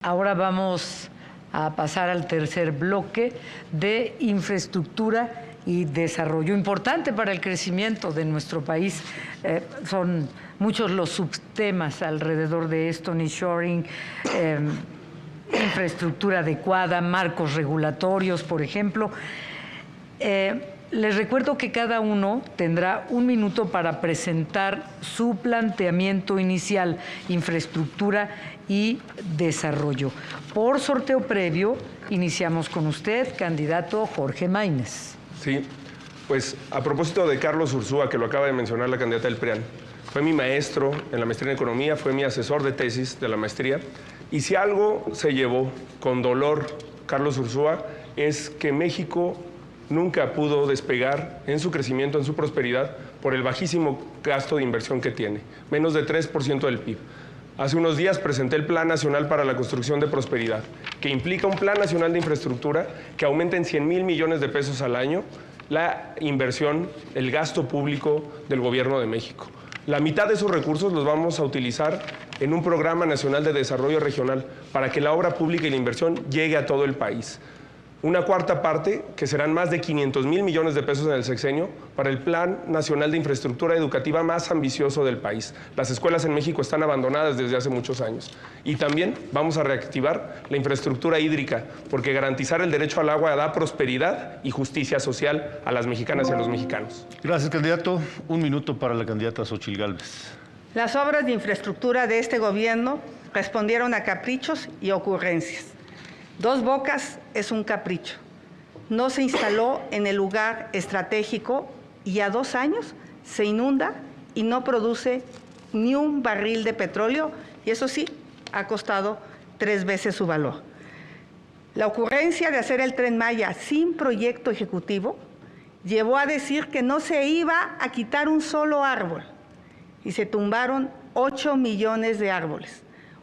Ahora vamos a pasar al tercer bloque de infraestructura y desarrollo, importante para el crecimiento de nuestro país. Son muchos los subtemas alrededor de esto: nearshoring, infraestructura adecuada, marcos regulatorios, por ejemplo. Les recuerdo que cada uno tendrá un minuto para presentar su planteamiento inicial, infraestructura y desarrollo. Por sorteo previo, iniciamos con usted, candidato Jorge Maínez. Sí, pues a propósito de Carlos Ursúa, que lo acaba de mencionar la candidata del PRIAN, fue mi maestro en la maestría en Economía, fue mi asesor de tesis de la maestría, y si algo se llevó con dolor Carlos Ursúa es que México nunca pudo despegar en su crecimiento, en su prosperidad, por el bajísimo gasto de inversión que tiene, menos de 3% del PIB. Hace unos días presenté el Plan Nacional para la Construcción de Prosperidad, que implica un Plan Nacional de Infraestructura que aumenta en 100,000 millones de pesos al año la inversión, el gasto público del Gobierno de México. La mitad de esos recursos los vamos a utilizar en un Programa Nacional de Desarrollo Regional para que la obra pública y la inversión llegue a todo el país. Una cuarta parte, que serán más de 500,000 millones de pesos en el sexenio, para el Plan Nacional de Infraestructura Educativa más ambicioso del país. Las escuelas en México están abandonadas desde hace muchos años. Y también vamos a reactivar la infraestructura hídrica, porque garantizar el derecho al agua da prosperidad y justicia social a las mexicanas y a los mexicanos. Gracias, candidato. Un minuto para la candidata Xóchitl Gálvez. Las obras de infraestructura de este gobierno respondieron a caprichos y ocurrencias. Dos Bocas es un capricho. No se instaló en el lugar estratégico y a 2 años se inunda y no produce ni un barril de petróleo, y eso sí, ha costado 3 veces su valor. La ocurrencia de hacer el Tren Maya sin proyecto ejecutivo llevó a decir que no se iba a quitar un solo árbol y se tumbaron 8 millones de árboles.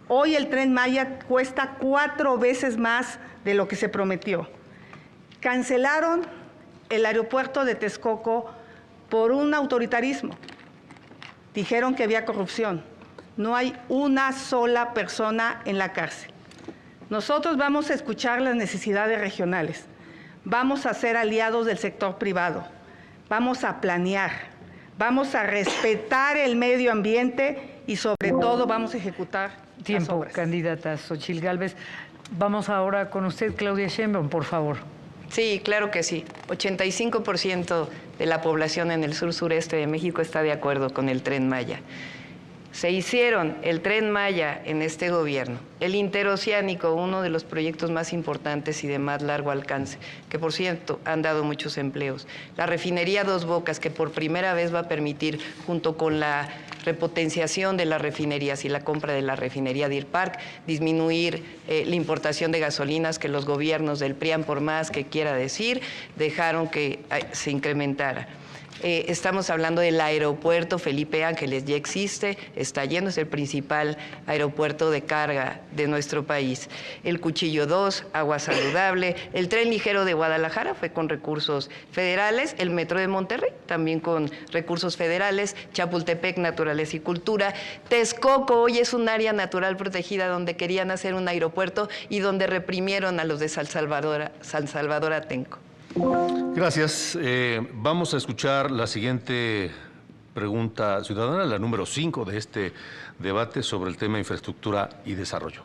Hoy el Tren Maya cuesta 4 veces más de lo que se prometió. Cancelaron el aeropuerto de Texcoco por un autoritarismo. Dijeron que había corrupción. No hay una sola persona en la cárcel. Nosotros vamos a escuchar las necesidades regionales. Vamos a ser aliados del sector privado. Vamos a planear. Vamos a respetar el medio ambiente y sobre todo vamos a ejecutar Tiempo, las obras. candidata Xóchitl Gálvez. Vamos ahora con usted, Claudia Sheinbaum, por favor. Sí, claro que sí. 85% de la población en el sur-sureste de México está de acuerdo con el Tren Maya. Se hicieron el Tren Maya en este gobierno, el interoceánico, uno de los proyectos más importantes y de más largo alcance, que por cierto han dado muchos empleos. La refinería Dos Bocas, que por primera vez va a permitir, junto con la repotenciación de las refinerías y la compra de la refinería Deer Park, disminuir la importación de gasolinas que los gobiernos del PRIAN, por más que quiera decir, dejaron que se incrementara. Estamos hablando del aeropuerto Felipe Ángeles, ya existe, está yendo, es el principal aeropuerto de carga de nuestro país. El Cuchillo 2, agua saludable, el tren ligero de Guadalajara fue con recursos federales, el metro de Monterrey también con recursos federales, Chapultepec, naturaleza y cultura, Texcoco hoy es un área natural protegida donde querían hacer un aeropuerto y donde reprimieron a los de San Salvador Atenco. Gracias. Vamos a escuchar la siguiente pregunta ciudadana, la número 5 de este debate sobre el tema infraestructura y desarrollo.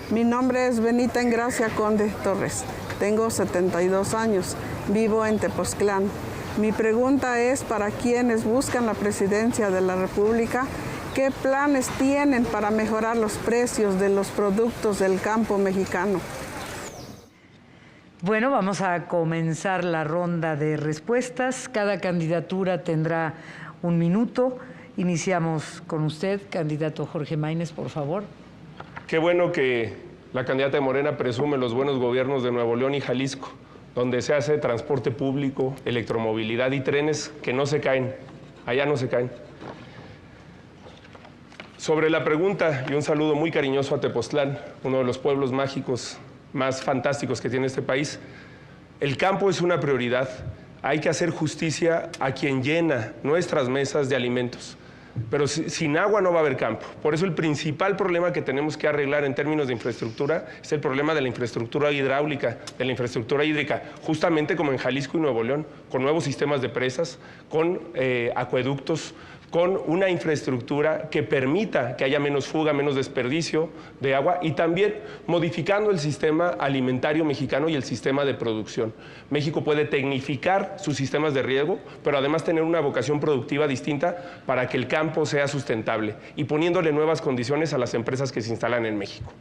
Mi nombre es Benita Engracia Conde Torres. Tengo 72 años. Vivo en Tepoztlán. Mi pregunta es para quienes buscan la presidencia de la República, ¿qué planes tienen para mejorar los precios de los productos del campo mexicano? Bueno, vamos a comenzar la ronda de respuestas. Cada candidatura tendrá un minuto. Iniciamos con usted, candidato Jorge Maínez, por favor. Qué bueno que la candidata de Morena presume los buenos gobiernos de Nuevo León y Jalisco, donde se hace transporte público, electromovilidad y trenes que no se caen. Allá no se caen. Sobre la pregunta, y un saludo muy cariñoso a Tepoztlán, uno de los pueblos mágicos más fantásticos que tiene este país. El campo es una prioridad. Hay que hacer justicia a quien llena nuestras mesas de alimentos. pero sin agua no va a haber campo. Por eso el principal problema que tenemos que arreglar en términos de infraestructura es el problema de la infraestructura hidráulica, de la infraestructura hídrica, justamente como en Jalisco y Nuevo León, con nuevos sistemas de presas, con acueductos, con una infraestructura que permita que haya menos fuga, menos desperdicio de agua y también modificando el sistema alimentario mexicano y el sistema de producción. México puede tecnificar sus sistemas de riego, pero además tener una vocación productiva distinta para que el campo sea sustentable y poniéndole nuevas condiciones a las empresas que se instalan en México.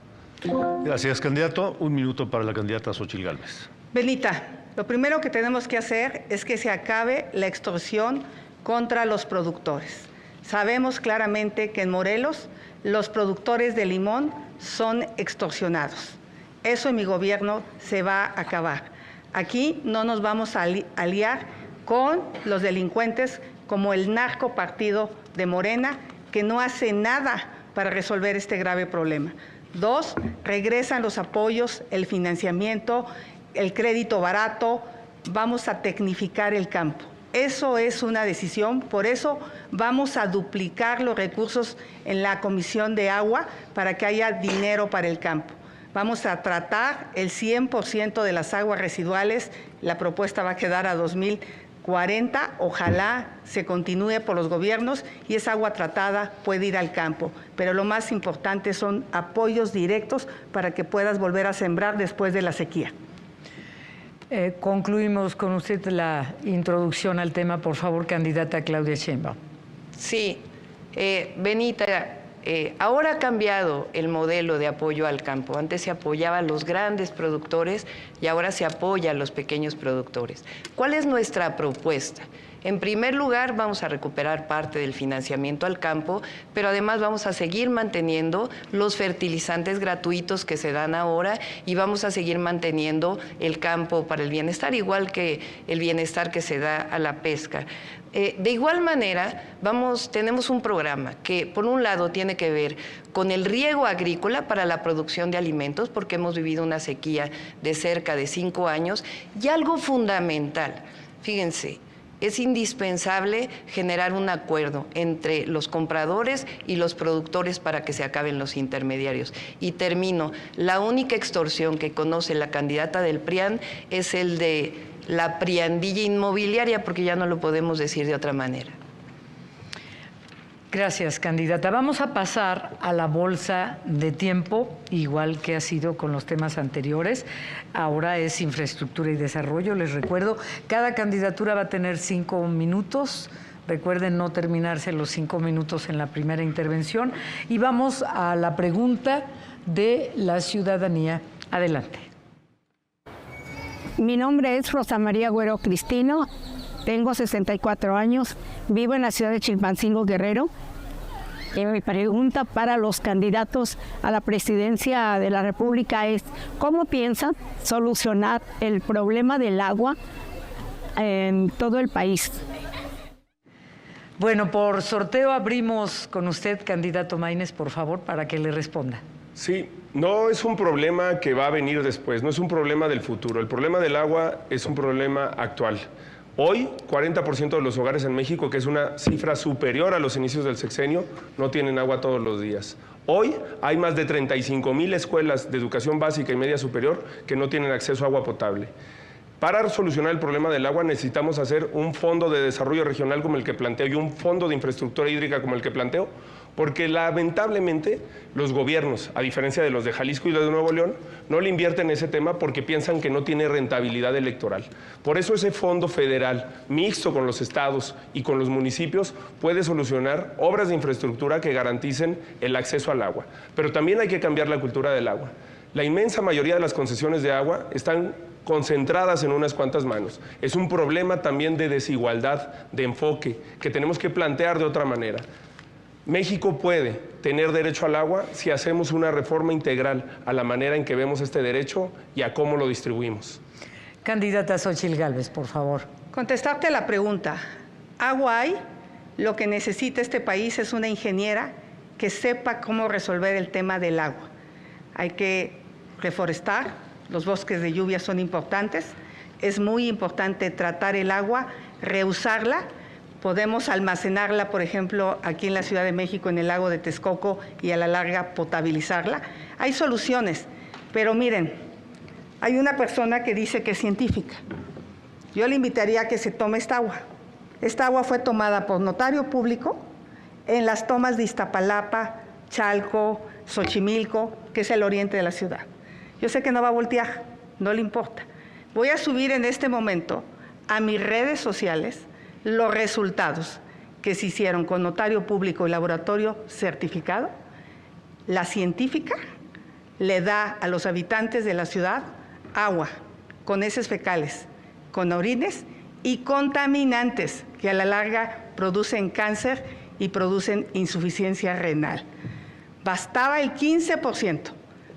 Gracias, candidato. Un minuto para la candidata Xóchitl Gálvez. Benita, lo primero que tenemos que hacer es que se acabe la extorsión contra los productores. Sabemos claramente que en Morelos los productores de limón son extorsionados. Eso en mi gobierno se va a acabar. Aquí no nos vamos a aliar con los delincuentes como el narco partido de Morena, que no hace nada para resolver este grave problema. 2, regresan los apoyos, el financiamiento, el crédito barato, vamos a tecnificar el campo. Eso es una decisión, por eso vamos a duplicar los recursos en la Comisión de Agua para que haya dinero para el campo. Vamos a tratar el 100% de las aguas residuales, la propuesta va a quedar a 2040, ojalá se continúe por los gobiernos y esa agua tratada puede ir al campo. Pero lo más importante son apoyos directos para que puedas volver a sembrar después de la sequía. Concluimos con usted la introducción al tema, por favor, candidata Claudia Sheinbaum. Sí, Benita, ahora ha cambiado el modelo de apoyo al campo. Antes se apoyaba a los grandes productores y ahora se apoya a los pequeños productores. ¿Cuál es nuestra propuesta? En primer lugar, vamos a recuperar parte del financiamiento al campo, pero además vamos a seguir manteniendo los fertilizantes gratuitos que se dan ahora y vamos a seguir manteniendo el campo para el bienestar, igual que el bienestar que se da a la pesca. De igual manera, tenemos un programa que, por un lado, tiene que ver con el riego agrícola para la producción de alimentos, porque hemos vivido una sequía de cerca de 5 años, y algo fundamental, fíjense, es indispensable generar un acuerdo entre los compradores y los productores para que se acaben los intermediarios. Y termino, la única extorsión que conoce la candidata del PRIAN es el de la priandilla inmobiliaria, porque ya no lo podemos decir de otra manera. Gracias, candidata. Vamos a pasar a la bolsa de tiempo, igual que ha sido con los temas anteriores. Ahora es infraestructura y desarrollo. Les recuerdo, cada candidatura va a tener 5 minutos. Recuerden no terminarse los 5 minutos en la primera intervención. Y vamos a la pregunta de la ciudadanía. Adelante. Mi nombre es Rosa María Güero Cristino. Tengo 64 años, vivo en la ciudad de Chilpancingo, Guerrero. Y mi pregunta para los candidatos a la presidencia de la República es: ¿cómo piensan solucionar el problema del agua en todo el país? Bueno, por sorteo abrimos con usted, candidato Maínez, por favor, para que le responda. Sí, no es un problema que va a venir después, no es un problema del futuro. El problema del agua es un problema actual. Hoy, 40% de los hogares en México, que es una cifra superior a los inicios del sexenio, no tienen agua todos los días. Hoy hay más de 35,000 escuelas de educación básica y media superior que no tienen acceso a agua potable. Para solucionar el problema del agua necesitamos hacer un fondo de desarrollo regional como el que planteo y un fondo de infraestructura hídrica como el que planteo, porque lamentablemente los gobiernos, a diferencia de los de Jalisco y de Nuevo León, no le invierten ese tema porque piensan que no tiene rentabilidad electoral. Por eso ese fondo federal, mixto con los estados y con los municipios, puede solucionar obras de infraestructura que garanticen el acceso al agua. Pero también hay que cambiar la cultura del agua. La inmensa mayoría de las concesiones de agua están concentradas en unas cuantas manos. Es un problema también de desigualdad, de enfoque, que tenemos que plantear de otra manera. México puede tener derecho al agua si hacemos una reforma integral a la manera en que vemos este derecho y a cómo lo distribuimos. Candidata Xóchitl Gálvez, por favor. Contestarte a la pregunta. Agua hay, lo que necesita este país es una ingeniera que sepa cómo resolver el tema del agua. Hay que reforestar, los bosques de lluvia son importantes, es muy importante tratar el agua, reusarla, Podemos almacenarla, por ejemplo, aquí en la Ciudad de México, en el lago de Texcoco, y a la larga potabilizarla. Hay soluciones, pero miren, hay una persona que dice que es científica. Yo le invitaría a que se tome esta agua. Esta agua fue tomada por notario público en las tomas de Iztapalapa, Chalco, Xochimilco, que es el oriente de la ciudad. Yo sé que no va a voltear, no le importa. Voy a subir en este momento a mis redes sociales los resultados que se hicieron con notario público y laboratorio certificado. La científica le da a los habitantes de la ciudad agua con heces fecales, con orines y contaminantes que a la larga producen cáncer y producen insuficiencia renal. Bastaba el 15%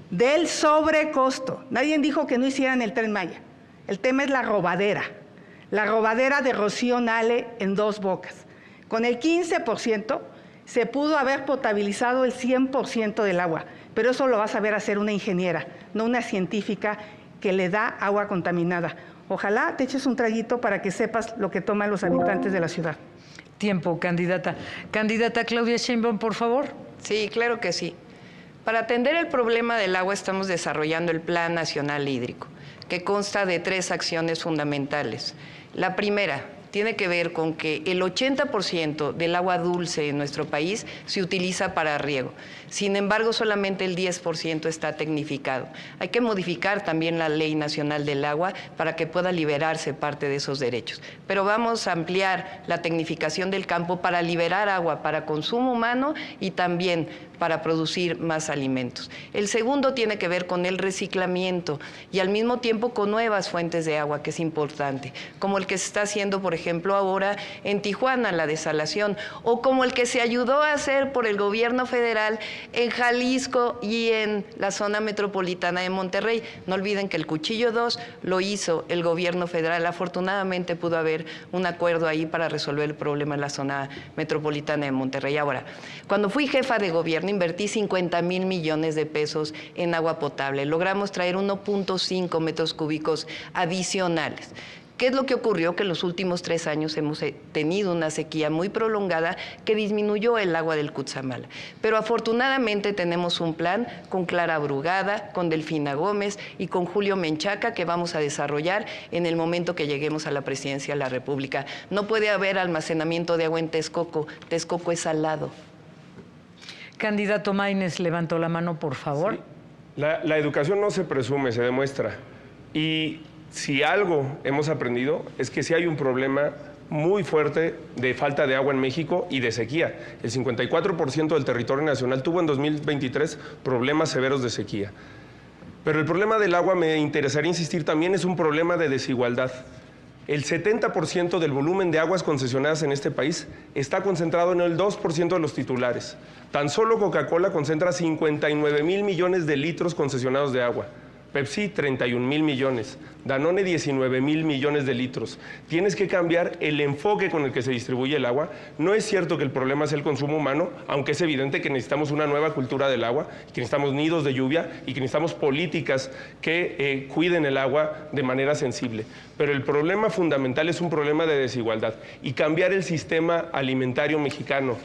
del sobrecosto. Nadie dijo que no hicieran el Tren Maya. El tema es la robadera de Rocío Nale en Dos Bocas. Con el 15% se pudo haber potabilizado el 100% del agua, pero eso lo va a saber hacer una ingeniera, no una científica que le da agua contaminada. Ojalá te eches un traguito para que sepas lo que toman los habitantes de la ciudad. Tiempo, candidata. Candidata Claudia Sheinbaum, por favor. Sí, claro que sí. Para atender el problema del agua estamos desarrollando el Plan Nacional Hídrico, que consta de 3 acciones fundamentales. La primera tiene que ver con que el 80% del agua dulce en nuestro país se utiliza para riego. Sin embargo, solamente el 10% está tecnificado. Hay que modificar también la Ley Nacional del Agua para que pueda liberarse parte de esos derechos. Pero vamos a ampliar la tecnificación del campo para liberar agua para consumo humano y también para producir más alimentos. El segundo tiene que ver con el reciclamiento y al mismo tiempo con nuevas fuentes de agua, que es importante, como el que se está haciendo, por ejemplo, ahora en Tijuana, la desalación, o como el que se ayudó a hacer por el gobierno federal en Jalisco y en la zona metropolitana de Monterrey. No olviden que el Cuchillo 2 lo hizo el gobierno federal. Afortunadamente pudo haber un acuerdo ahí para resolver el problema en la zona metropolitana de Monterrey. Ahora, cuando fui jefa de gobierno, invertí 50,000 millones de pesos en agua potable. Logramos traer 1.5 metros cúbicos adicionales. ¿Qué es lo que ocurrió? Que en los últimos 3 años hemos tenido una sequía muy prolongada que disminuyó el agua del Cutzamala. Pero afortunadamente tenemos un plan con Clara Brugada, con Delfina Gómez y con Julio Menchaca que vamos a desarrollar en el momento que lleguemos a la presidencia de la República. No puede haber almacenamiento de agua en Texcoco. Texcoco es salado. Candidato Maínez, levantó la mano, por favor. Sí. La educación no se presume, se demuestra. Y si algo hemos aprendido es que sí hay un problema muy fuerte de falta de agua en México y de sequía. El 54% del territorio nacional tuvo en 2023 problemas severos de sequía. Pero el problema del agua, me interesaría insistir, también es un problema de desigualdad. El 70% del volumen de aguas concesionadas en este país está concentrado en el 2% de los titulares. Tan solo Coca-Cola concentra 59,000 millones de litros concesionados de agua. Pepsi, 31,000 millones. Danone, 19,000 millones de litros. Tienes que cambiar el enfoque con el que se distribuye el agua. No es cierto que el problema es el consumo humano, aunque es evidente que necesitamos una nueva cultura del agua, que necesitamos nidos de lluvia y que necesitamos políticas que cuiden el agua de manera sensible. Pero el problema fundamental es un problema de desigualdad y cambiar el sistema alimentario mexicano.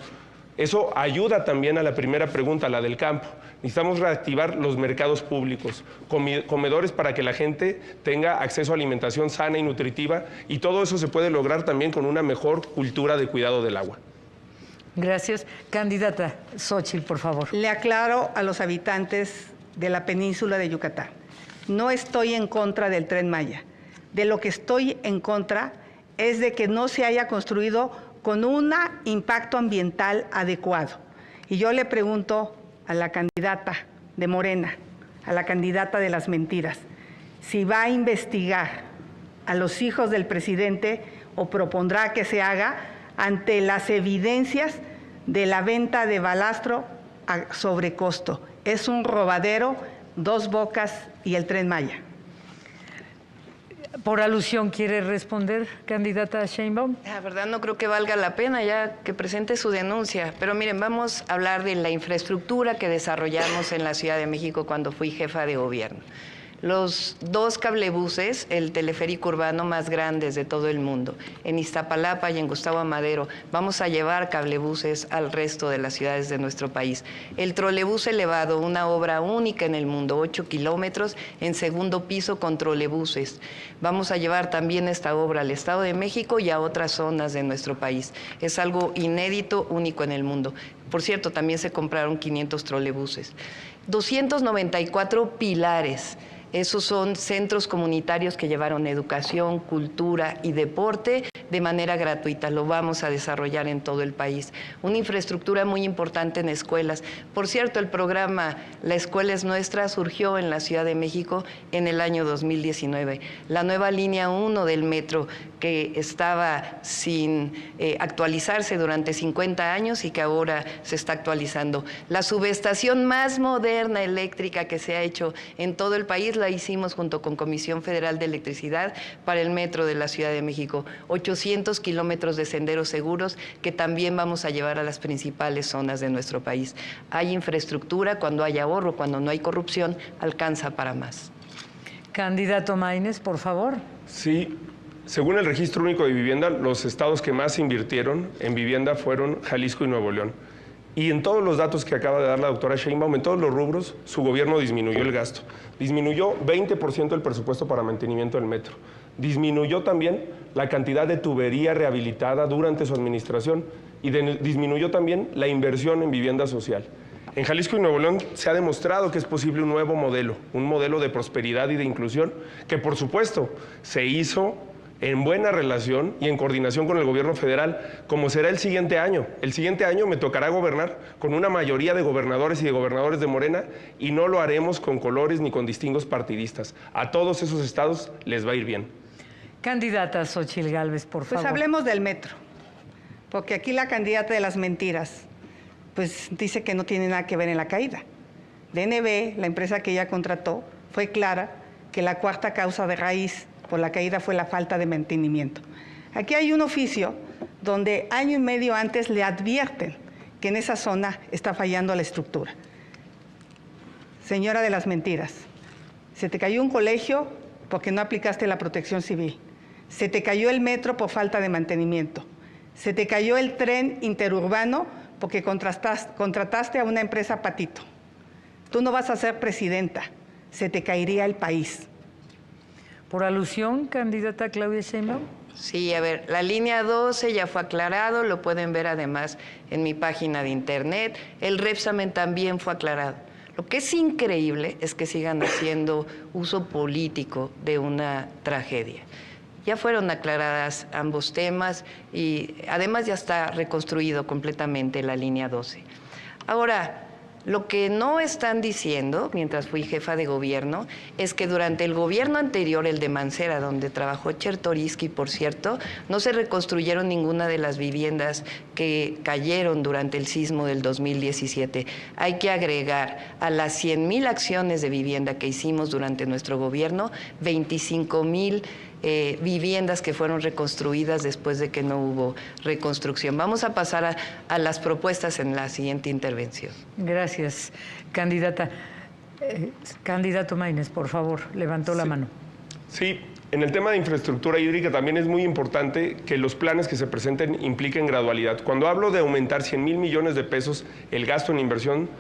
Eso ayuda también a la primera pregunta, la del campo. Necesitamos reactivar los mercados públicos, comedores para que la gente tenga acceso a alimentación sana y nutritiva, y todo eso se puede lograr también con una mejor cultura de cuidado del agua. Gracias. Candidata Xóchitl, por favor. Le aclaro a los habitantes de la península de Yucatán. No estoy en contra del Tren Maya. De lo que estoy en contra es de que no se haya construido con un impacto ambiental adecuado. Y yo le pregunto a la candidata de Morena, a la candidata de las mentiras, si va a investigar a los hijos del presidente o propondrá que se haga ante las evidencias de la venta de balastro a sobrecosto. Es un robadero, Dos Bocas y el Tren Maya. Por alusión, ¿quiere responder, candidata Sheinbaum? La verdad no creo que valga la pena ya que presente su denuncia, pero miren, vamos a hablar de la infraestructura que desarrollamos en la Ciudad de México cuando fui jefa de gobierno. Los 2 cablebuses, el teleférico urbano más grandes de todo el mundo, en Iztapalapa y en Gustavo Amadero, vamos a llevar cablebuses al resto de las ciudades de nuestro país. El trolebús elevado, una obra única en el mundo, 8 kilómetros en segundo piso con trolebuses. Vamos a llevar también esta obra al Estado de México y a otras zonas de nuestro país. Es algo inédito, único en el mundo. Por cierto, también se compraron 500 trolebuses. 294 pilares. Esos son centros comunitarios que llevaron educación, cultura y deporte de manera gratuita. Lo vamos a desarrollar en todo el país. Una infraestructura muy importante en escuelas. Por cierto, el programa La Escuela es Nuestra surgió en la Ciudad de México en el año 2019. La nueva línea 1 del metro, que estaba sin actualizarse durante 50 años y que ahora se está actualizando. La subestación más moderna eléctrica que se ha hecho en todo el país la hicimos junto con Comisión Federal de Electricidad para el metro de la Ciudad de México. 800 kilómetros de senderos seguros que también vamos a llevar a las principales zonas de nuestro país. Hay infraestructura, cuando hay ahorro, cuando no hay corrupción, alcanza para más. Candidato Maínez, por favor. Sí. Según el Registro Único de Vivienda, los estados que más invirtieron en vivienda fueron Jalisco y Nuevo León. Y en todos los datos que acaba de dar la doctora Sheinbaum, en todos los rubros, su gobierno disminuyó el gasto. Disminuyó 20% el presupuesto para mantenimiento del metro. Disminuyó también la cantidad de tubería rehabilitada durante su administración y disminuyó también la inversión en vivienda social. En Jalisco y Nuevo León se ha demostrado que es posible un nuevo modelo, un modelo de prosperidad y de inclusión que, por supuesto, se hizo en buena relación y en coordinación con el gobierno federal, como será el siguiente año. El siguiente año me tocará gobernar con una mayoría de gobernadores y de gobernadores de Morena y no lo haremos con colores ni con distingos partidistas. A todos esos estados les va a ir bien. Candidata Xóchitl Gálvez, por favor. Pues hablemos del metro, porque aquí la candidata de las mentiras, pues dice que no tiene nada que ver en la caída. DNB, la empresa que ella contrató, fue clara que la cuarta causa de raíz por la caída fue la falta de mantenimiento. Aquí hay un oficio donde año y medio antes le advierten que en esa zona está fallando la estructura. Señora de las mentiras, se te cayó un colegio porque no aplicaste la protección civil. Se te cayó el metro por falta de mantenimiento. Se te cayó el tren interurbano porque contrataste a una empresa patito. Tú no vas a ser presidenta, se te caería el país. Por alusión, candidata Claudia Sheinbaum. Sí, a ver, la línea 12 ya fue aclarado, lo pueden ver además en mi página de internet. El Repsamen también fue aclarado. Lo que es increíble es que sigan haciendo uso político de una tragedia. Ya fueron aclaradas ambos temas y además ya está reconstruido completamente la línea 12. Ahora, lo que no están diciendo, mientras fui jefa de gobierno, es que durante el gobierno anterior, el de Mancera, donde trabajó Chertoriski, por cierto, no se reconstruyeron ninguna de las viviendas que cayeron durante el sismo del 2017. Hay que agregar a las 100,000 acciones de vivienda que hicimos durante nuestro gobierno, 25,000 viviendas que fueron reconstruidas después de que no hubo reconstrucción. Vamos a pasar a las propuestas en la siguiente intervención. Gracias, candidata. Candidato Maínez, por favor, levantó la mano. Sí, en el tema de infraestructura hídrica también es muy importante que los planes que se presenten impliquen gradualidad. Cuando hablo de aumentar 100,000 millones de pesos el gasto en inversión,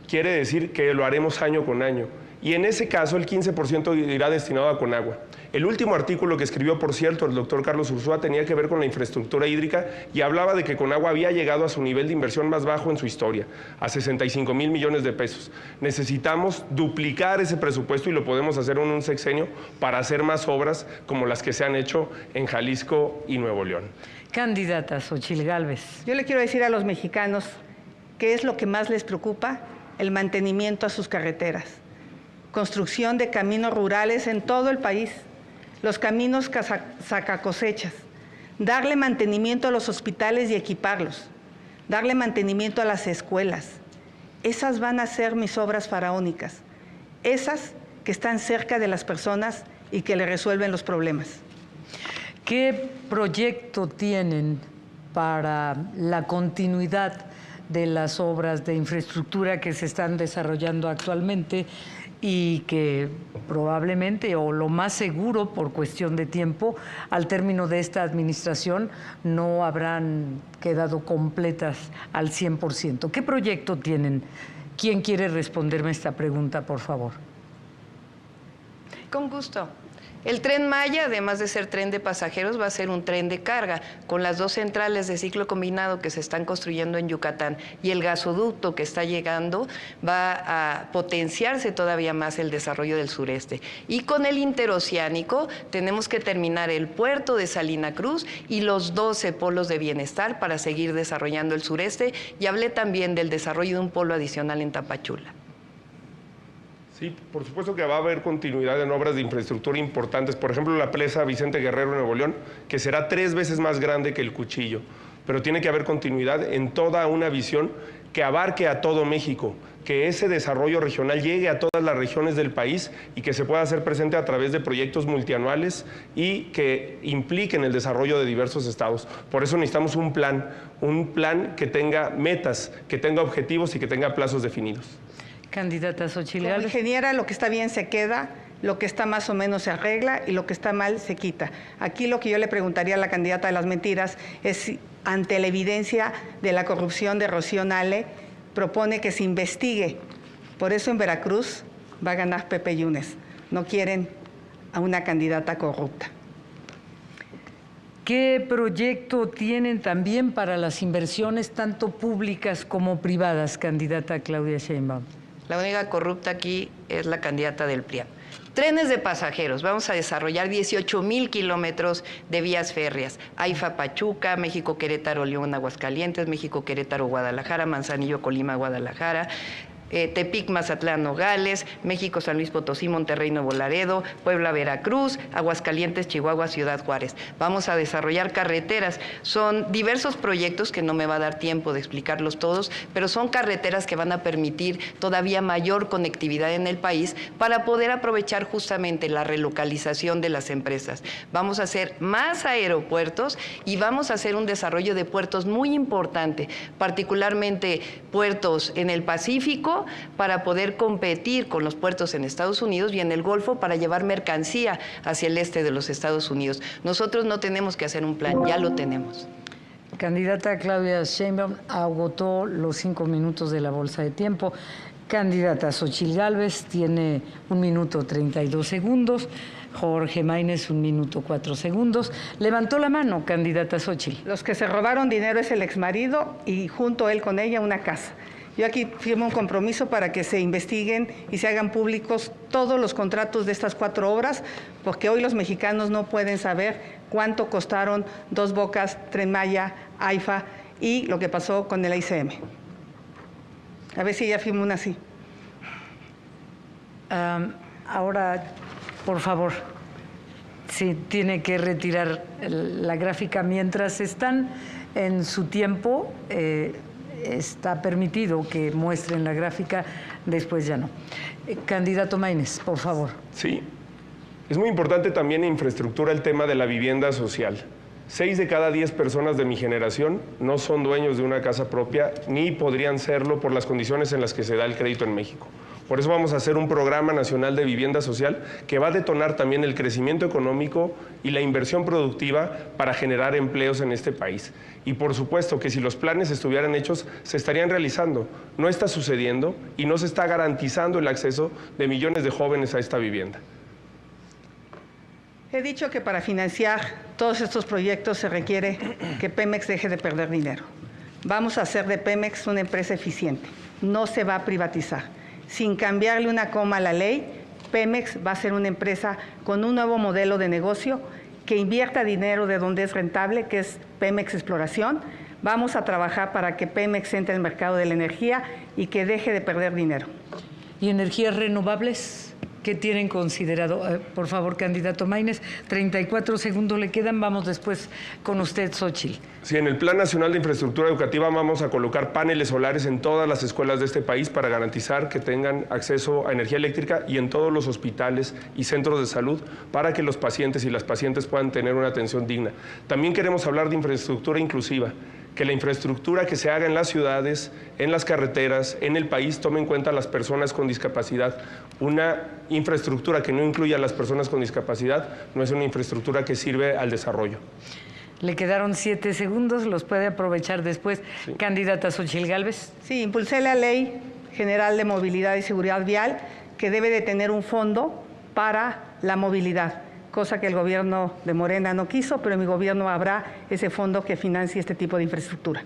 quiere decir que lo haremos año con año. Y en ese caso el 15% irá destinado a Conagua. El último artículo que escribió, por cierto, el doctor Carlos Ursúa tenía que ver con la infraestructura hídrica y hablaba de que Conagua había llegado a su nivel de inversión más bajo en su historia, a 65,000 millones de pesos. Necesitamos duplicar ese presupuesto y lo podemos hacer en un sexenio para hacer más obras como las que se han hecho en Jalisco y Nuevo León. Candidata Xóchitl Gálvez. Yo le quiero decir a los mexicanos qué es lo que más les preocupa: el mantenimiento a sus carreteras. Construcción de caminos rurales en todo el país, los caminos sacacosechas, darle mantenimiento a los hospitales y equiparlos, darle mantenimiento a las escuelas. Esas van a ser mis obras faraónicas, esas que están cerca de las personas y que le resuelven los problemas. ¿Qué proyecto tienen para la continuidad de las obras de infraestructura que se están desarrollando actualmente y que probablemente, o lo más seguro por cuestión de tiempo, al término de esta administración no habrán quedado completas al 100%. ¿Qué proyecto tienen? ¿Quién quiere responderme esta pregunta, por favor? Con gusto. El Tren Maya, además de ser tren de pasajeros, va a ser un tren de carga, con las 2 centrales de ciclo combinado que se están construyendo en Yucatán y el gasoducto que está llegando, va a potenciarse todavía más el desarrollo del sureste. Y con el interoceánico tenemos que terminar el puerto de Salina Cruz y los 12 polos de bienestar para seguir desarrollando el sureste, y hablé también del desarrollo de un polo adicional en Tapachula. Sí, por supuesto que va a haber continuidad en obras de infraestructura importantes. Por ejemplo, la presa Vicente Guerrero, Nuevo León, que será 3 veces más grande que el Cuchillo. Pero tiene que haber continuidad en toda una visión que abarque a todo México, que ese desarrollo regional llegue a todas las regiones del país y que se pueda hacer presente a través de proyectos multianuales y que impliquen el desarrollo de diversos estados. Por eso necesitamos un plan que tenga metas, que tenga objetivos y que tenga plazos definidos. Candidata Xochitl Como Gálvez. ingeniera, lo que está bien se queda, lo que está más o menos se arregla y lo que está mal se quita. Aquí lo que yo le preguntaría a la candidata de las mentiras es si, ante la evidencia de la corrupción de Rocío Nale, propone que se investigue. Por eso en Veracruz va a ganar Pepe Yunes. No quieren a una candidata corrupta. ¿Qué proyecto tienen también para las inversiones tanto públicas como privadas, candidata Claudia Sheinbaum? La única corrupta aquí es la candidata del PRIAN. Trenes de pasajeros, vamos a desarrollar 18,000 kilómetros de vías férreas. AIFA Pachuca, México Querétaro León Aguascalientes, México Querétaro Guadalajara, Manzanillo Colima Guadalajara, Tepic, Mazatlán, Nogales, México, San Luis Potosí, Monterrey, Nuevo Laredo, Puebla, Veracruz, Aguascalientes, Chihuahua, Ciudad Juárez. Vamos a desarrollar carreteras. Son diversos proyectos que no me va a dar tiempo de explicarlos todos, pero son carreteras que van a permitir todavía mayor conectividad en el país para poder aprovechar justamente la relocalización de las empresas. Vamos a hacer más aeropuertos y vamos a hacer un desarrollo de puertos muy importante, particularmente puertos en el Pacífico, para poder competir con los puertos en Estados Unidos y en el Golfo para llevar mercancía hacia el este de los Estados Unidos. Nosotros no tenemos que hacer un plan, ya lo tenemos. Candidata Claudia Sheinbaum agotó los 5 minutos de la bolsa de tiempo. Candidata Xochitl Gálvez tiene 1 minuto 32 segundos. Jorge Maínez, 1 minuto 4 segundos. Levantó la mano, candidata Xochitl. Los que se robaron dinero es el exmarido y junto a él con ella una casa. Yo aquí firmo un compromiso para que se investiguen y se hagan públicos todos los contratos de estas 4 obras, porque hoy los mexicanos no pueden saber cuánto costaron Dos Bocas, Tren Maya, AIFA y lo que pasó con el ICM. A ver si ella firma una así. Ahora, por favor, sí, tiene que retirar la gráfica. Mientras están en su tiempo, está permitido que muestren la gráfica, después ya no. Candidato Maínez, por favor. Sí, es muy importante también en infraestructura el tema de la vivienda social. 6 de cada 10 personas de mi generación no son dueños de una casa propia, ni podrían serlo por las condiciones en las que se da el crédito en México. Por eso vamos a hacer un programa nacional de vivienda social que va a detonar también el crecimiento económico y la inversión productiva para generar empleos en este país. Y por supuesto que si los planes estuvieran hechos, se estarían realizando. No está sucediendo y no se está garantizando el acceso de millones de jóvenes a esta vivienda. He dicho que para financiar todos estos proyectos se requiere que Pemex deje de perder dinero. Vamos a hacer de Pemex una empresa eficiente. No se va a privatizar. Sin cambiarle una coma a la ley, Pemex va a ser una empresa con un nuevo modelo de negocio que invierta dinero de donde es rentable, que es Pemex Exploración. Vamos a trabajar para que Pemex entre al mercado de la energía y que deje de perder dinero. ¿Y energías renovables? ¿Qué tienen considerado? Por favor, candidato Maínez, 34 segundos le quedan. Vamos después con usted, Xochitl. Sí, en el Plan Nacional de Infraestructura Educativa vamos a colocar paneles solares en todas las escuelas de este país para garantizar que tengan acceso a energía eléctrica y en todos los hospitales y centros de salud para que los pacientes y las pacientes puedan tener una atención digna. También queremos hablar de infraestructura inclusiva, que la infraestructura que se haga en las ciudades, en las carreteras, en el país, tome en cuenta a las personas con discapacidad. Una infraestructura que no incluya a las personas con discapacidad no es una infraestructura que sirve al desarrollo. Le quedaron 7 segundos, los puede aprovechar después. Sí. Candidata Xóchitl Gálvez. Sí, impulsé la Ley General de Movilidad y Seguridad Vial, que debe de tener un fondo para la movilidad, cosa que el gobierno de Morena no quiso, pero en mi gobierno habrá ese fondo que financie este tipo de infraestructura.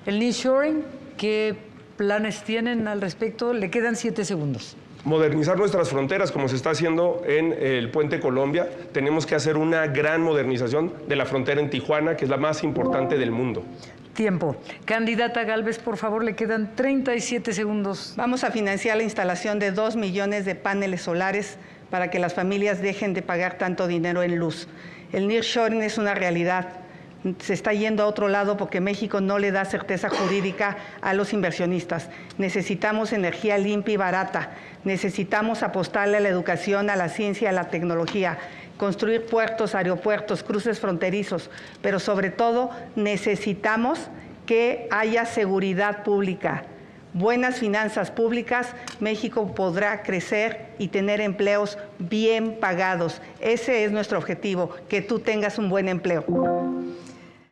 El nearshoring, ¿qué planes tienen al respecto? Le quedan 7 segundos. Modernizar nuestras fronteras, como se está haciendo en el Puente Colombia. Tenemos que hacer una gran modernización de la frontera en Tijuana, que es la más importante del mundo. Tiempo. Candidata Gálvez, por favor, le quedan 37 segundos. Vamos a financiar la instalación de 2 millones de paneles solares para que las familias dejen de pagar tanto dinero en luz. El nearshoring es una realidad. Se está yendo a otro lado porque México no le da certeza jurídica a los inversionistas. Necesitamos energía limpia y barata. Necesitamos apostarle a la educación, a la ciencia, a la tecnología, construir puertos, aeropuertos, cruces fronterizos, pero sobre todo necesitamos que haya seguridad pública, buenas finanzas públicas. México podrá crecer y tener empleos bien pagados. Ese es nuestro objetivo, que tú tengas un buen empleo.